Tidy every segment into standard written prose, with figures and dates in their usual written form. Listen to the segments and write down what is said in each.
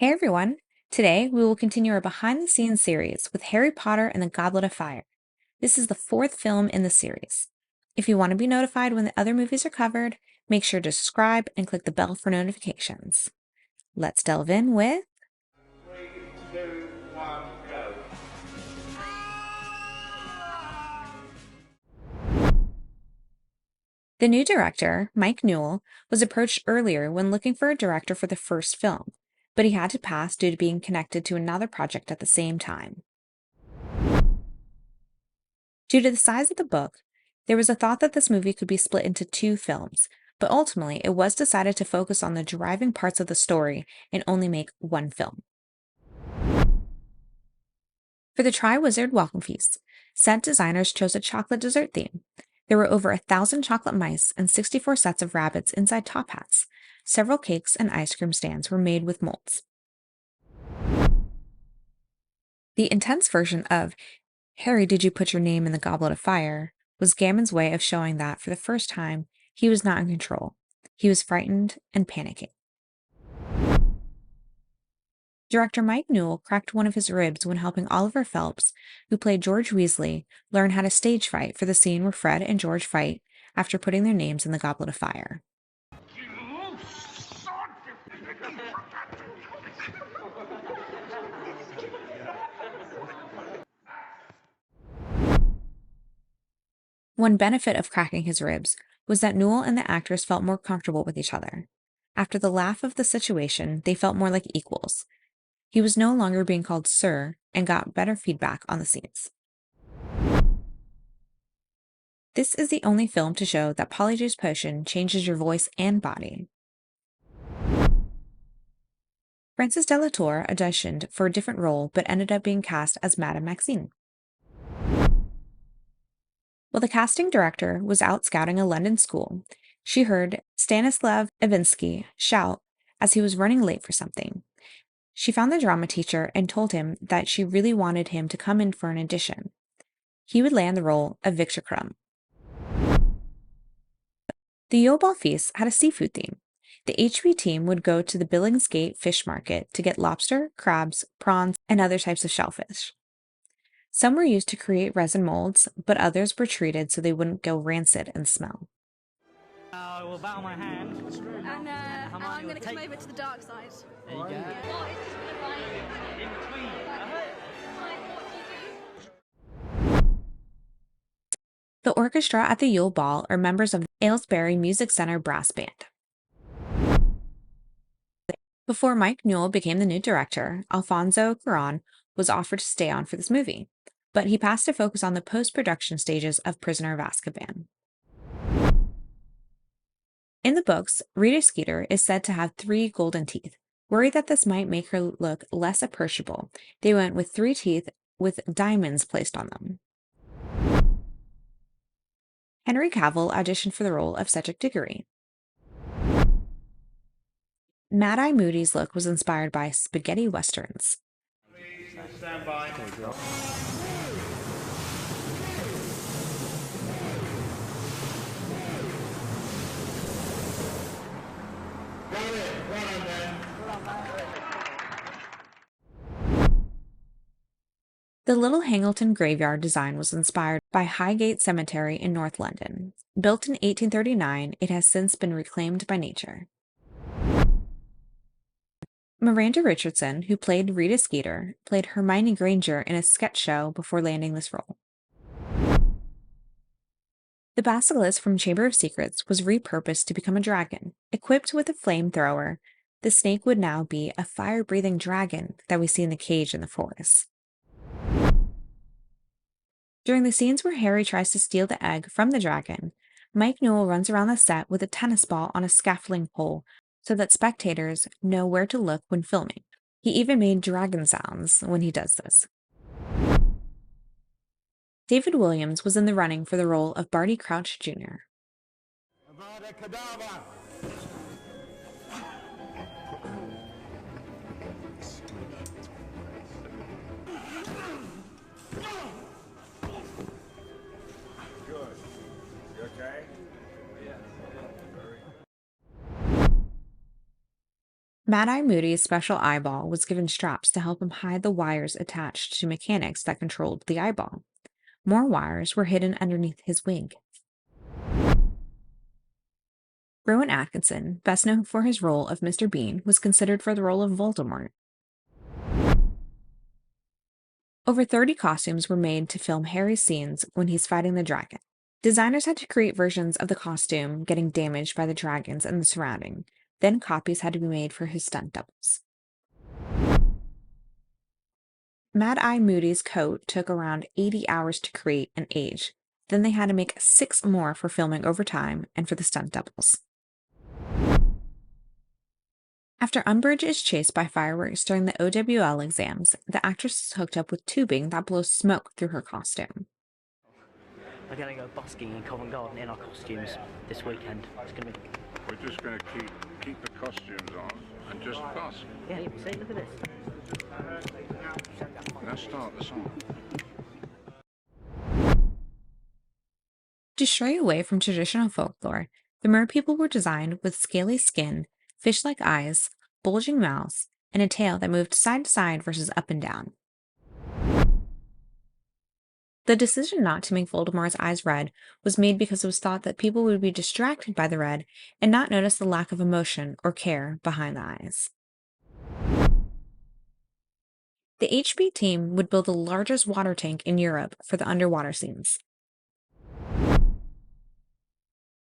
Hey everyone! Today we will continue our behind the scenes series with Harry Potter and the Goblet of Fire. This is the fourth film in the series. If you want to be notified when the other movies are covered, make sure to subscribe and click the bell for notifications. Let's delve in with 3, 2, 1, go. the new director, Mike Newell, was approached earlier when looking for a director for the first film, but he had to pass due to being connected to another project at the same time. Due to the size of the book, there was a thought that this movie could be split into two films, but ultimately it was decided to focus on the driving parts of the story and only make one film. For the Tri-Wizard Welcome Feast, set designers chose a chocolate dessert theme. There were over 1,000 chocolate mice and 64 sets of rabbits inside top hats. Several cakes and ice cream stands were made with molds. The intense version of Harry, did you put your name in the Goblet of Fire was Gambon's way of showing that, for the first time, he was not in control. He was frightened and panicking. Director Mike Newell cracked one of his ribs when helping Oliver Phelps, who played George Weasley, learn how to stage fight for the scene where Fred and George fight after putting their names in the Goblet of Fire. One benefit of cracking his ribs was that Newell and the actors felt more comfortable with each other. After the laugh of the situation, they felt more like equals. He was no longer being called Sir and got better feedback on the scenes. This is the only film to show that Polyjuice Potion changes your voice and body. Frances Delatour auditioned for a different role but ended up being cast as Madame Maxine. While the casting director was out scouting a London school, she heard Stanislav Ivinsky shout as he was running late for something. She found the drama teacher and told him that she really wanted him to come in for an audition. He would land the role of Victor Crumb. The Yule Ball Feast had a seafood theme. The HB team would go to the Billingsgate Fish Market to get lobster, crabs, prawns, and other types of shellfish. Some were used to create resin molds, but others were treated so they wouldn't go rancid and smell. I will bow my hand. And I'm going to come over to the dark side. There you go. The orchestra at the Yule Ball are members of the Aylesbury Music Centre Brass Band. Before Mike Newell became the new director, Alfonso Cuarón was offered to stay on for this movie, but he passed to focus on the post-production stages of Prisoner of Azkaban. In the books, Rita Skeeter is said to have 3 golden teeth. Worried that this might make her look less approachable, they went with 3 teeth with diamonds placed on them. Henry Cavill auditioned for the role of Cedric Diggory. Mad-Eye Moody's look was inspired by spaghetti westerns. Please stand by. The Little Hangleton graveyard design was inspired by Highgate Cemetery in North London. Built in 1839, it has since been reclaimed by nature. Miranda Richardson, who played Rita Skeeter, played Hermione Granger in a sketch show before landing this role. The basilisk from Chamber of Secrets was repurposed to become a dragon. Equipped with a flamethrower, the snake would now be a fire-breathing dragon that we see in the cage in the forest. During the scenes where Harry tries to steal the egg from the dragon, Mike Newell runs around the set with a tennis ball on a scaffolding pole so that spectators know where to look when filming. He even made dragon sounds when he does this. David Williams was in the running for the role of Barty Crouch Jr. Avada Kedavra. Good. You okay? Mad-Eye Moody's special eyeball was given straps to help him hide the wires attached to mechanics that controlled the eyeball. More wires were hidden underneath his wig. Rowan Atkinson, best known for his role of Mr. Bean, was considered for the role of Voldemort. Over 30 costumes were made to film Harry's scenes when he's fighting the dragon. Designers had to create versions of the costume getting damaged by the dragons and the surrounding. Then copies had to be made for his stunt doubles. Mad-Eye Moody's coat took around 80 hours to create and age. Then they had to make 6 more for filming over time and for the stunt doubles. After Umbridge is chased by fireworks during the OWL exams, the actress is hooked up with tubing that blows smoke through her costume. We're going to go busking in Covent Garden in our costumes this weekend. It's going to be... We're just going to keep the costumes on and just busk. Yeah, see, look at this. Let's start the song. To stray away from traditional folklore, the merpeople were designed with scaly skin, fish-like eyes, bulging mouths, and a tail that moved side to side versus up and down. The decision not to make Voldemort's eyes red was made because it was thought that people would be distracted by the red and not notice the lack of emotion or care behind the eyes. The HB team would build the largest water tank in Europe for the underwater scenes.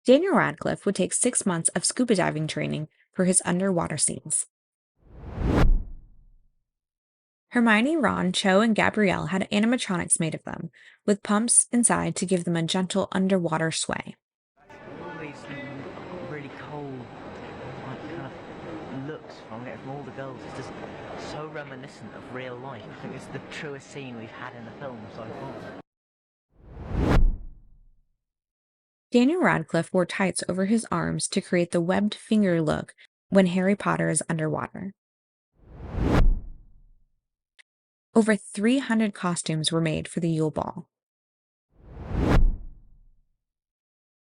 Daniel Radcliffe would take 6 months of scuba diving training for his underwater scenes. Hermione, Ron, Cho, and Gabrielle had animatronics made of them, with pumps inside to give them a gentle underwater sway. All these really cold, kind of looks from all the girls. It's just so reminiscent of real life. I think it's the truest scene we've had in the film so far. Daniel Radcliffe wore tights over his arms to create the webbed finger look when Harry Potter is underwater. Over 300 costumes were made for the Yule Ball.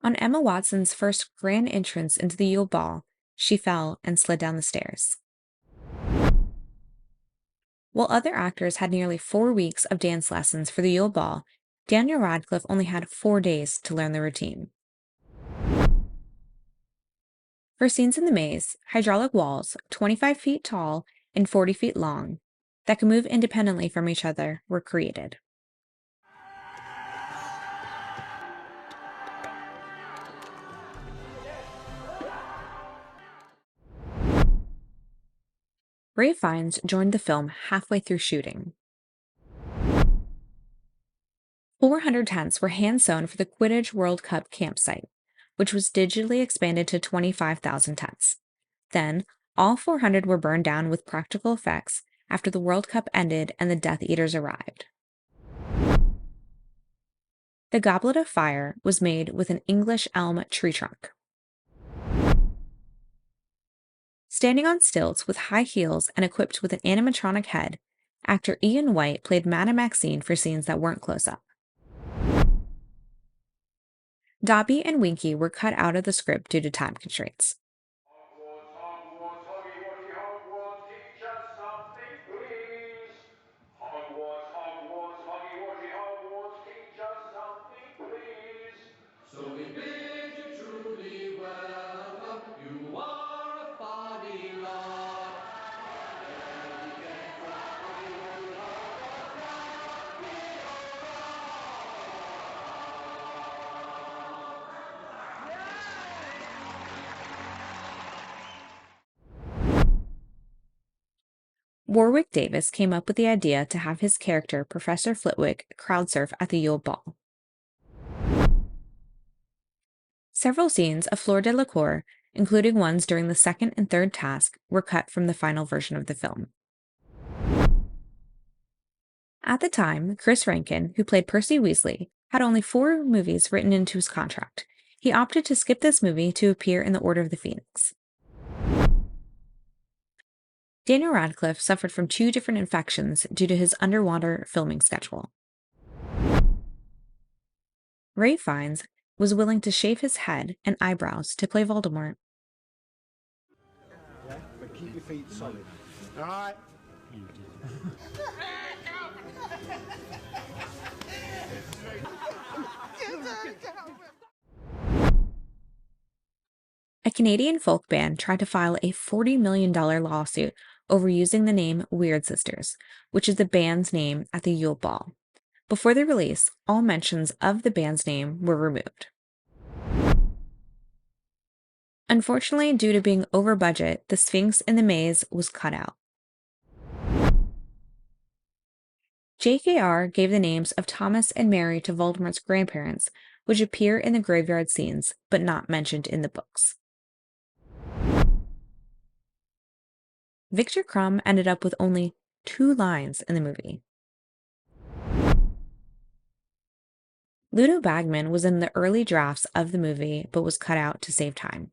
On Emma Watson's first grand entrance into the Yule Ball, she fell and slid down the stairs. While other actors had nearly 4 weeks of dance lessons for the Yule Ball, Daniel Radcliffe only had 4 days to learn the routine. For scenes in the maze, hydraulic walls, 25 feet tall and 40 feet long, that could move independently from each other were created. Ray Fiennes joined the film halfway through shooting. 400 tents were hand-sewn for the Quidditch World Cup campsite, which was digitally expanded to 25,000 tents. Then, all 400 were burned down with practical effects after the World Cup ended and the Death Eaters arrived. The Goblet of Fire was made with an English elm tree trunk. Standing on stilts with high heels and equipped with an animatronic head, actor Ian White played Madame Maxine for scenes that weren't close-up. Dobby and Winky were cut out of the script due to time constraints. Hogwarts, Hogwarts, Hoggy Woggy Hogwarts, teach us something, please. Hogwarts, Hogwarts, Hoggy Woggy Hogwarts, teach us something, please. So we bid you truly welcome. You are a funny lot. Warwick Davis came up with the idea to have his character, Professor Flitwick, crowd surf at the Yule Ball. Several scenes of Fleur Delacour, including ones during the second and third task, were cut from the final version of the film. At the time, Chris Rankin, who played Percy Weasley, had only 4 movies written into his contract. He opted to skip this movie to appear in the Order of the Phoenix. Daniel Radcliffe suffered from 2 different infections due to his underwater filming schedule. Ray Fiennes was willing to shave his head and eyebrows to play Voldemort. But keep your feet solid. All right? A Canadian folk band tried to file a $40 million lawsuit over using the name Weird Sisters, which is the band's name at the Yule Ball. Before the release, all mentions of the band's name were removed. Unfortunately, due to being over budget, the Sphinx in the Maze was cut out. JKR gave the names of Thomas and Mary to Voldemort's grandparents, which appear in the graveyard scenes, but not mentioned in the books. Victor Crumb ended up with only 2 lines in the movie. Ludo Bagman was in the early drafts of the movie, but was cut out to save time.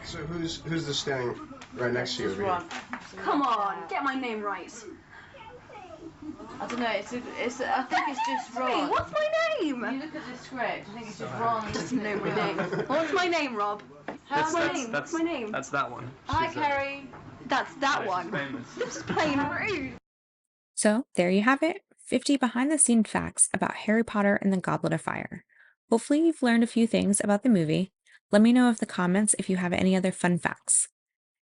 So who's this standing right next to you over here? Come on, get my name right. I don't know, I think it's just Hey, Ron. what's my name? You look at the script, I think it's just Ron. Doesn't know my name. What's my name, Rob? What's my name? What's my name? That's that one. Hi, Kerry. That's that one. Famous. This is plain rude. So, there you have it, 50 behind-the-scenes facts about Harry Potter and the Goblet of Fire. Hopefully you've learned a few things about the movie. Let me know in the comments if you have any other fun facts.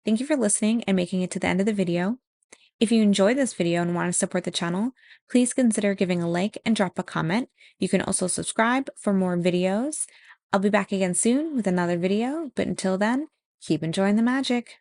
Thank you for listening and making it to the end of the video. If you enjoyed this video and want to support the channel, please consider giving a like and drop a comment. You can also subscribe for more videos. I'll be back again soon with another video, but until then, keep enjoying the magic.